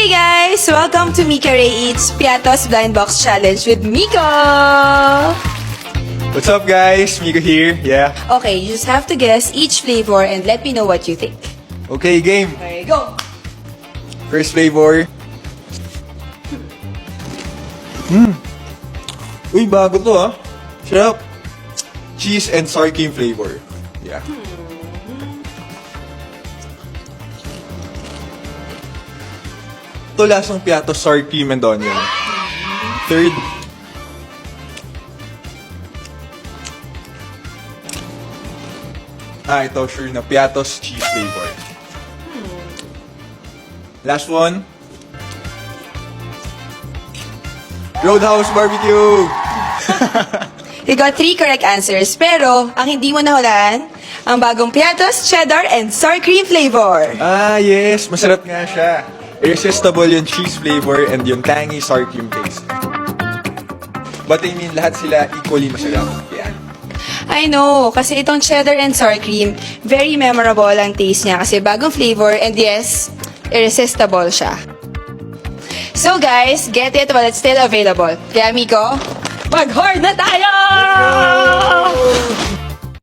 Hey guys! Welcome to Mika Ray Eats Piatos Blind Box Challenge with Miko! What's up, guys? Miko here. Yeah. Okay, you just have to guess each flavor and let me know what you think. Okay, game. Okay, go! First flavor. Uy, bago to ah. Sarap. Cheese and sour cream flavor. Yeah. Ito lasang piatos, sour cream and onion. Third. Ito sure na piatos cheese flavor. Last one. Roadhouse Barbecue! You got 3 correct answers, pero ang hindi mo nahulaan, ang bagong Piatos, cheddar, and sour cream flavor. Ah, yes. Masarap nga siya. Irresistible yung cheese flavor and yung tangy sour cream taste. But I mean, lahat sila equally masarap. Yeah. I know, kasi itong cheddar and sour cream, very memorable ang taste niya kasi bagong flavor and yes, irresistible siya. So guys, get it while it's still available. Kaya Miko, mag-hard na tayo!